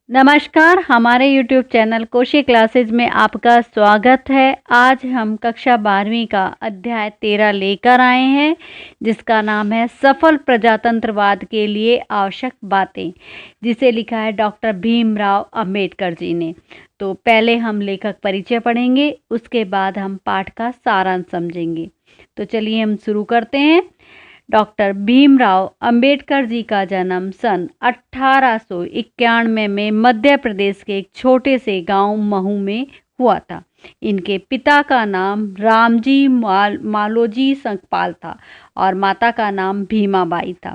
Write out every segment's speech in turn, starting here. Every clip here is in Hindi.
नमस्कार, हमारे YouTube चैनल कोशी क्लासेज में आपका स्वागत है। आज हम कक्षा 12वीं का अध्याय 13 लेकर आए हैं, जिसका नाम है सफल प्रजातंत्रवाद के लिए आवश्यक बातें, जिसे लिखा है डॉक्टर भीमराव अंबेडकर जी ने। तो पहले हम लेखक परिचय पढ़ेंगे, उसके बाद हम पाठ का सारांश समझेंगे। तो चलिए हम शुरू करते हैं। डॉक्टर भीमराव अंबेडकर जी का जन्म सन 1891 में मध्य प्रदेश के एक छोटे से गांव महू में हुआ था। इनके पिता का नाम रामजी मालोजी संकपाल था और माता का नाम भीमाबाई था।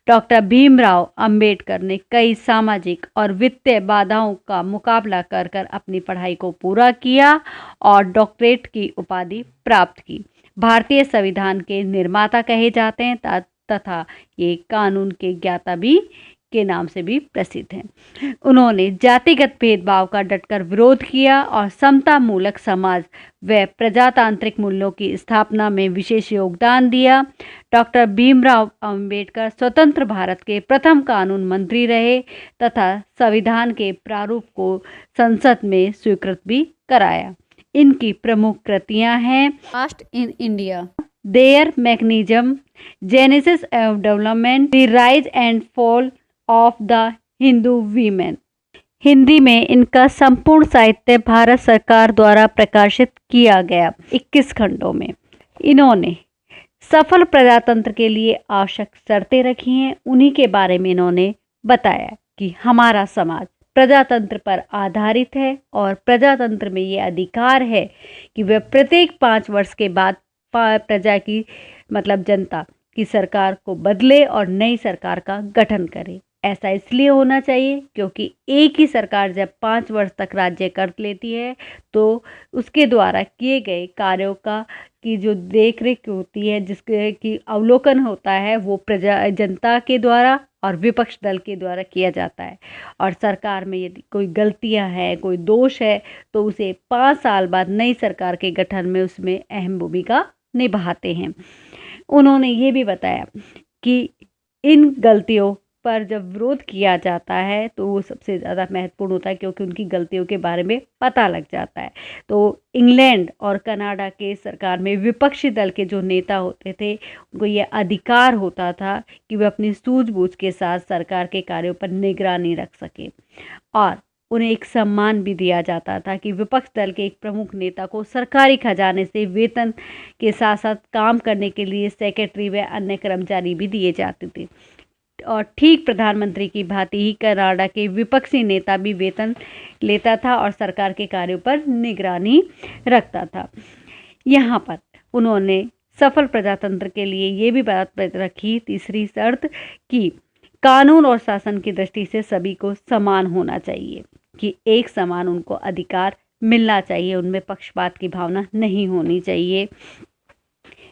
डॉक्टर भीमराव अंबेडकर ने कई सामाजिक और वित्तीय बाधाओं का मुकाबला कर अपनी पढ़ाई को पूरा किया और डॉक्टरेट की उपाधि प्राप्त की। भारतीय संविधान के निर्माता कहे जाते हैं तथा ये कानून के ज्ञाता भी के नाम से भी प्रसिद्ध हैं। उन्होंने जातिगत भेदभाव का डटकर विरोध किया और समता मूलक समाज व प्रजातांत्रिक मूल्यों की स्थापना में विशेष योगदान दिया। डॉक्टर भीमराव अंबेडकर स्वतंत्र भारत के प्रथम कानून मंत्री रहे तथा संविधान के प्रारूप को संसद में स्वीकृत भी कराया। इनकी प्रमुख कृतियां हैं caste in India, their mechanism, genesis of development, the rise and fall of the Hindu women. Hindi में इनका संपूर्ण साहित्य भारत सरकार द्वारा प्रकाशित किया गया 21 खंडों में। इन्होंने सफल प्रजातंत्र के लिए आवश्यक शर्तें रखी हैं। उन्हीं के बारे में इन्होंने बताया कि हमारा समाज प्रजातंत्र पर आधारित है और प्रजातंत्र में ये अधिकार है कि वह प्रत्येक 5 वर्ष के बाद प्रजा की जनता की सरकार को बदले और नई सरकार का गठन करे। ऐसा इसलिए होना चाहिए क्योंकि एक ही सरकार जब 5 वर्ष तक राज्य कर लेती है तो उसके द्वारा किए गए कार्यों की जो देखरेख होती है, जिसके की अवलोकन होता है, वो जनता के द्वारा और विपक्ष दल के द्वारा किया जाता है। और सरकार में यदि कोई गलतियां हैं, कोई दोष है, तो उसे 5 साल बाद नई सरकार के गठन में उसमें अहम भूमिका निभाते हैं। उन्होंने ये भी बताया कि इन गलतियों पर जब विरोध किया जाता है तो वो सबसे ज़्यादा महत्वपूर्ण होता है, क्योंकि उनकी गलतियों के बारे में पता लग जाता है। तो इंग्लैंड और कनाडा के सरकार में विपक्षी दल के जो नेता होते थे, उनको ये अधिकार होता था कि वे अपनी सूझबूझ के साथ सरकार के कार्यों पर निगरानी रख सके और उन्हें एक सम्मान भी दिया जाता था कि विपक्ष दल के एक प्रमुख नेता को सरकारी खजाने से वेतन के साथ साथ काम करने के लिए सेक्रेटरी व अन्य कर्मचारी भी दिए जाते थे। और ठीक प्रधानमंत्री की भांति ही कनाडा के विपक्षी नेता भी वेतन लेता था और सरकार के कार्यों पर निगरानी रखता था। यहाँ पर उन्होंने सफल प्रजातंत्र के लिए ये भी बात रखी, तीसरी शर्त, कि कानून और शासन की दृष्टि से सभी को समान होना चाहिए, कि एक समान उनको अधिकार मिलना चाहिए, उनमें पक्षपात की भावना नहीं होनी चाहिए।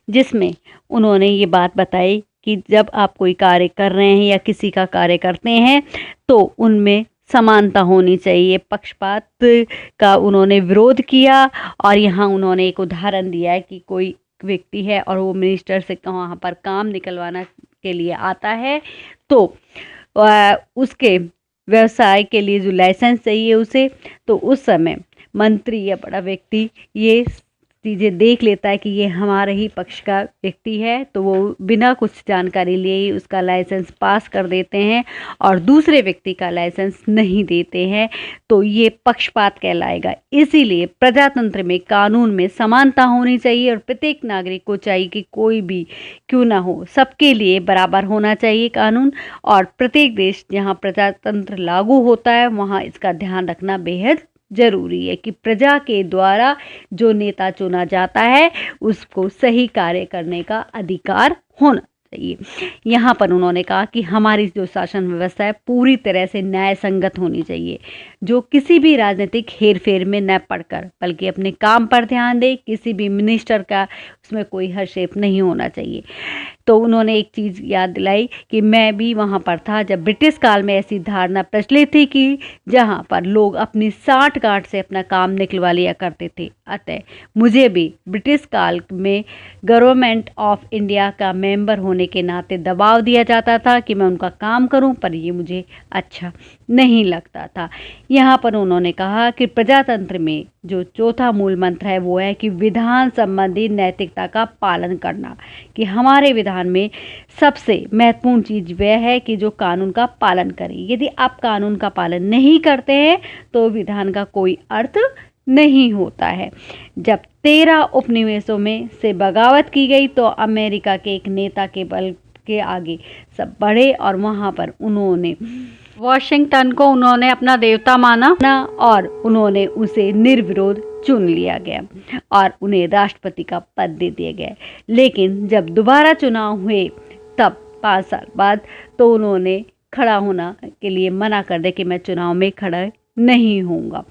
जिसमें उन्होंने ये बात बताई कि जब आप कोई कार्य कर रहे हैं या किसी का कार्य करते हैं तो उनमें समानता होनी चाहिए। पक्षपात का उन्होंने विरोध किया और यहाँ उन्होंने एक उदाहरण दिया है कि कोई व्यक्ति है और वो मिनिस्टर से वहाँ पर काम निकलवाना के लिए आता है, तो उसके व्यवसाय के लिए जो लाइसेंस चाहिए उसे, तो उस समय मंत्री या बड़ा व्यक्ति ये चीज़ें देख लेता है कि ये हमारे ही पक्ष का व्यक्ति है, तो वो बिना कुछ जानकारी लिए ही उसका लाइसेंस पास कर देते हैं और दूसरे व्यक्ति का लाइसेंस नहीं देते हैं, तो ये पक्षपात कहलाएगा। इसीलिए प्रजातंत्र में कानून में समानता होनी चाहिए और प्रत्येक नागरिक को चाहिए कि कोई भी क्यों ना हो, सबके लिए बराबर होना चाहिए कानून। और प्रत्येक देश जहाँ प्रजातंत्र लागू होता है वहाँ इसका ध्यान रखना बेहद जरूरी है कि प्रजा के द्वारा जो नेता चुना जाता है उसको सही कार्य करने का अधिकार होना चाहिए। यहाँ पर उन्होंने कहा कि हमारी जो शासन व्यवस्था है पूरी तरह से न्याय संगत होनी चाहिए, जो किसी भी राजनीतिक हेरफेर में न पड़कर बल्कि अपने काम पर ध्यान दे। किसी भी मिनिस्टर का उसमें कोई हस्तक्षेप नहीं होना चाहिए। तो उन्होंने एक चीज़ याद दिलाई कि मैं भी वहाँ पर था जब ब्रिटिश काल में ऐसी धारणा प्रचलित थी कि जहाँ पर लोग अपनी साठ-गांठ से अपना काम निकलवा लिया करते थे। अतः मुझे भी ब्रिटिश काल में गवर्नमेंट ऑफ इंडिया का मेंबर होने होने के नाते दबाव दिया जाता था कि मैं उनका काम करूं, पर ये मुझे अच्छा नहीं लगता था। यहाँ पर उन्होंने कहा कि प्रजातंत्र में जो चौथा मूल मंत्र है वो है कि विधान संबंधी नैतिकता का पालन करना, कि हमारे विधान में सबसे महत्वपूर्ण चीज़ वह है कि जो कानून का पालन करें। यदि आप कानून का पालन नहीं करते हैं तो विधान का कोई अर्थ नहीं होता है। जब 13 उपनिवेशों में से बगावत की गई तो अमेरिका के एक नेता के बल के आगे सब बढ़े और वहां पर उन्होंने वॉशिंगटन को उन्होंने अपना देवता माना और उन्होंने उसे निर्विरोध चुन लिया गया और उन्हें राष्ट्रपति का पद दे दिया गया। लेकिन जब दोबारा चुनाव हुए तब 5 साल बाद तो उन्होंने खड़ा होना के लिए मना कर दिया कि मैं चुनाव में खड़ा नहीं होऊंगा।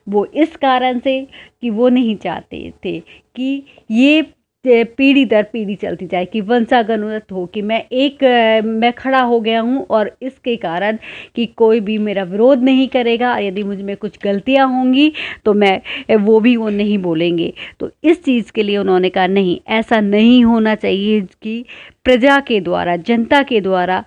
वो इस कारण से कि वो नहीं चाहते थे कि ये पीढ़ी दर पीढ़ी चलती जाए, कि वंशानुगत हो, कि मैं खड़ा हो गया हूँ और इसके कारण कि कोई भी मेरा विरोध नहीं करेगा। यदि मुझ में कुछ गलतियाँ होंगी तो वो नहीं बोलेंगे। तो इस चीज़ के लिए उन्होंने कहा नहीं, ऐसा नहीं होना चाहिए कि प्रजा के द्वारा, जनता के द्वारा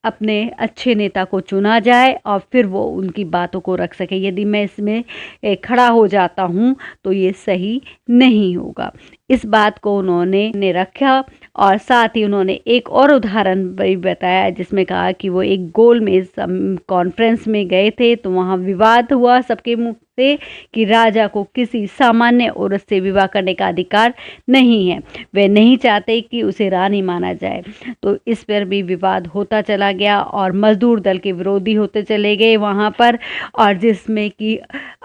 अपने अच्छे नेता को चुना जाए और फिर वो उनकी बातों को रख सके। यदि मैं इसमें खड़ा हो जाता हूँ तो ये सही नहीं होगा। इस बात को उन्होंने रखा और साथ ही उन्होंने एक और उदाहरण भी बताया जिसमें कहा कि वो एक गोलमेज कॉन्फ्रेंस में गए थे तो वहाँ विवाद हुआ सबके मुख से कि राजा को किसी सामान्य औरत से विवाह करने का अधिकार नहीं है, वे नहीं चाहते कि उसे रानी माना जाए। तो इस पर भी विवाद होता चला गया और मजदूर दल के विरोधी होते चले गए वहाँ पर, और जिसमें कि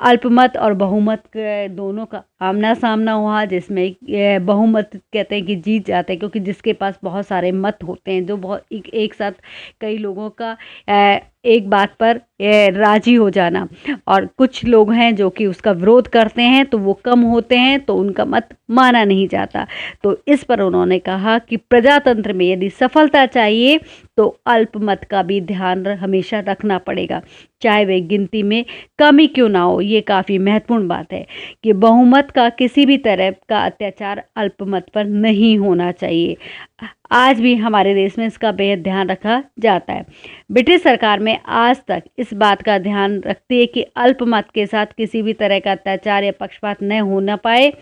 अल्पमत और बहुमत दोनों का आमना सामना हुआ, जिसमें बहुमत कहते हैं कि जीत जाते हैं, क्योंकि जिसके पास बहुत सारे मत होते हैं, जो बहुत एक साथ कई लोगों का एक बात पर राजी हो जाना, और कुछ लोग हैं जो कि उसका विरोध करते हैं तो वो कम होते हैं तो उनका मत माना नहीं जाता। तो इस पर उन्होंने कहा कि प्रजातंत्र में यदि सफलता चाहिए तो अल्पमत का भी ध्यान हमेशा रखना पड़ेगा, चाहे वे गिनती में कमी क्यों ना हो। ये काफ़ी महत्वपूर्ण बात है कि बहुमत का किसी भी तरह का अत्याचार अल्पमत पर नहीं होना चाहिए। आज भी हमारे देश में इसका बेहद ध्यान रखा जाता है। ब्रिटिश सरकार में आज तक इस बात का ध्यान रखती है कि अल्पमत के साथ किसी भी तरह का अत्याचार या पक्षपात न हो न पाए।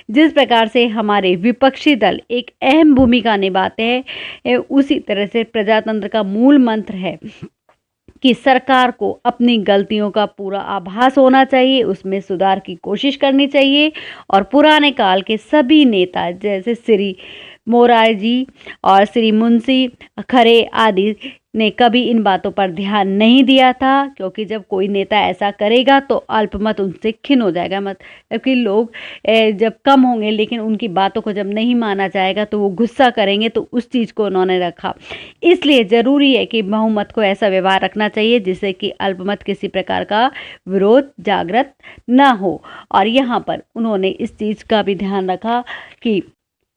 जिस प्रकार से हमारे विपक्षी दल एक अहम भूमिका निभाते हैं, उसी तरह से प्रजातंत्र का मूल मंत्र है कि सरकार को अपनी गलतियों का पूरा आभास होना चाहिए, उसमें सुधार की कोशिश करनी चाहिए। और पुराने काल के सभी नेता जैसे श्री मोरारजी और श्री मुंशी खरे आदि ने कभी इन बातों पर ध्यान नहीं दिया था, क्योंकि जब कोई नेता ऐसा करेगा तो अल्पमत उनसे खिन्न हो जाएगा। मतलब कि लोग जब कम होंगे लेकिन उनकी बातों को जब नहीं माना जाएगा तो वो गुस्सा करेंगे। तो उस चीज़ को उन्होंने रखा। इसलिए ज़रूरी है कि बहुमत को ऐसा व्यवहार रखना चाहिए जिससे कि अल्पमत किसी प्रकार का विरोध जागृत न हो। और यहाँ पर उन्होंने इस चीज़ का भी ध्यान रखा कि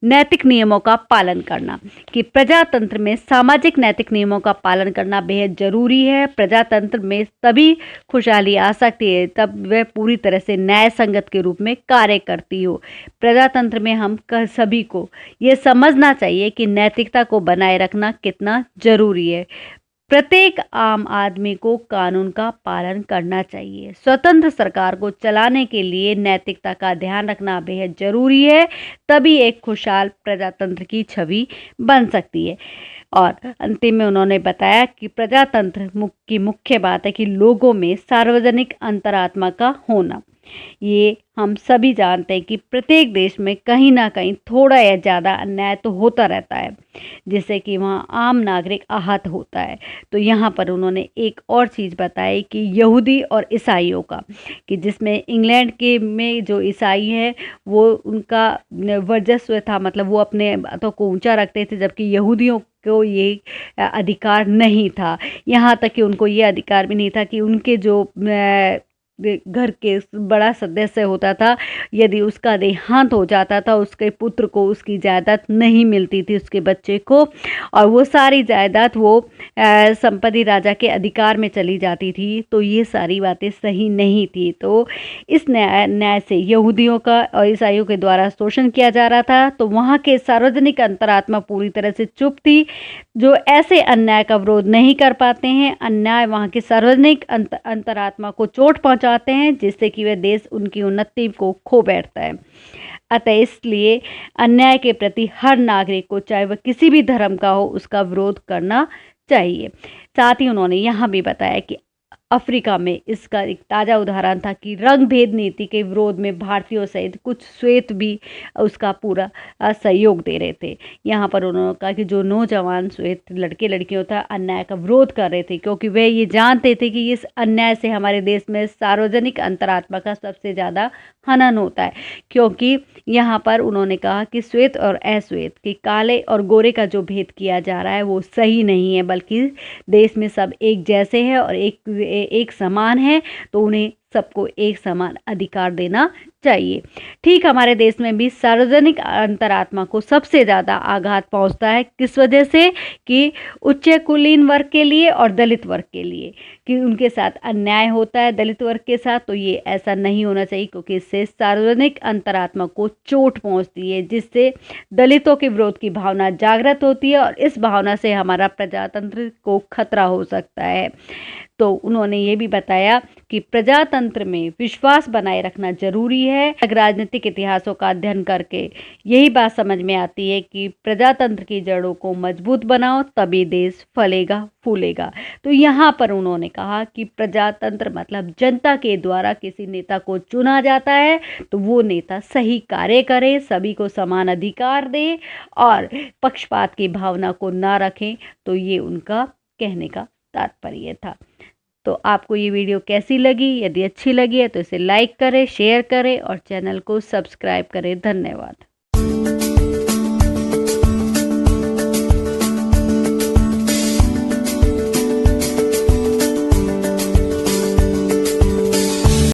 नैतिक नियमों का पालन करना, कि प्रजातंत्र में सामाजिक नैतिक नियमों का पालन करना बेहद जरूरी है। प्रजातंत्र में तभी खुशहाली आ सकती है तब वह पूरी तरह से न्याय संगत के रूप में कार्य करती हो। प्रजातंत्र में हम सभी को यह समझना चाहिए कि नैतिकता को बनाए रखना कितना जरूरी है। प्रत्येक आम आदमी को कानून का पालन करना चाहिए। स्वतंत्र सरकार को चलाने के लिए नैतिकता का ध्यान रखना बेहद जरूरी है, तभी एक खुशहाल प्रजातंत्र की छवि बन सकती है। और अंतिम में उन्होंने बताया कि प्रजातंत्र की मुख्य बात है कि लोगों में सार्वजनिक अंतरात्मा का होना। ये हम सभी जानते हैं कि प्रत्येक देश में कहीं ना कहीं थोड़ा या ज़्यादा अन्याय तो होता रहता है, जिससे कि वहाँ आम नागरिक आहत होता है। तो यहाँ पर उन्होंने एक और चीज़ बताई कि यहूदी और ईसाइयों का, कि जिसमें इंग्लैंड के में जो ईसाई हैं वो उनका वर्चस्व था, मतलब वो अपने बातों को ऊंचा रखते थे, जबकि यहूदियों को ये अधिकार नहीं था। यहाँ तक कि उनको ये अधिकार भी नहीं था कि उनके जो घर के बड़ा सदस्य होता था, यदि उसका देहांत हो जाता था, उसके पुत्र को उसकी जायदाद नहीं मिलती थी उसके बच्चे को, और वो सारी जायदाद वो संपत्ति राजा के अधिकार में चली जाती थी। तो ये सारी बातें सही नहीं थी। तो इस न्याय से यहूदियों का और ईसाइयों के द्वारा शोषण किया जा रहा था। तो वहाँ के सार्वजनिक अंतरात्मा पूरी तरह से चुप थी, जो ऐसे अन्याय का विरोध नहीं कर पाते हैं। अन्याय वहाँ के सार्वजनिक अंतरात्मा को चोट पहुँचाते हैं, जिससे कि वह देश उनकी उन्नति को खो बैठता है। अतः इसलिए अन्याय के प्रति हर नागरिक को, चाहे वह किसी भी धर्म का हो, उसका विरोध करना चाहिए। साथ ही उन्होंने यहाँ भी बताया कि अफ्रीका में इसका एक ताज़ा उदाहरण था कि रंग भेद नीति के विरोध में भारतीयों सहित कुछ श्वेत भी उसका पूरा सहयोग दे रहे थे। यहाँ पर उन्होंने कहा कि जो नौजवान श्वेत लड़के लड़कियों था अन्याय का विरोध कर रहे थे, क्योंकि वे ये जानते थे कि इस अन्याय से हमारे देश में सार्वजनिक अंतरात्मा का सबसे ज़्यादा हनन होता है। क्योंकि यहाँ पर उन्होंने कहा कि श्वेत और अश्वेत के, काले और गोरे का जो भेद किया जा रहा है वो सही नहीं है, बल्कि देश में सब एक जैसे हैं और एक समान है। तो उन्हें सबको एक समान अधिकार देना चाहिए। ठीक हमारे देश में भी सार्वजनिक अंतरात्मा को सबसे ज़्यादा आघात पहुंचता है। किस वजह से? कि उच्च कुलीन वर्ग के लिए और दलित वर्ग के लिए, कि उनके साथ अन्याय होता है दलित वर्ग के साथ। तो ये ऐसा नहीं होना चाहिए, क्योंकि इससे सार्वजनिक अंतरात्मा को चोट पहुंचती है, जिससे दलितों के विरोध की भावना जागृत होती है, और इस भावना से हमारा प्रजातंत्र को खतरा हो सकता है। तो उन्होंने ये भी बताया कि प्रजातंत्र में विश्वास बनाए रखना जरूरी है। राजनीतिक इतिहासों का अध्ययन करके यही बात समझ में आती है कि प्रजातंत्र की जड़ों को मजबूत बनाओ, तभी देश फलेगा फूलेगा। तो यहाँ पर उन्होंने कहा कि प्रजातंत्र मतलब जनता के द्वारा किसी नेता को चुना जाता है, तो वो नेता सही कार्य करे, सभी को समान अधिकार दे और पक्षपात की भावना को ना रखें। तो ये उनका कहने का तात्पर्य था। तो आपको ये वीडियो कैसी लगी? यदि अच्छी लगी है तो इसे लाइक करें, शेयर करें और चैनल को सब्सक्राइब करें। धन्यवाद।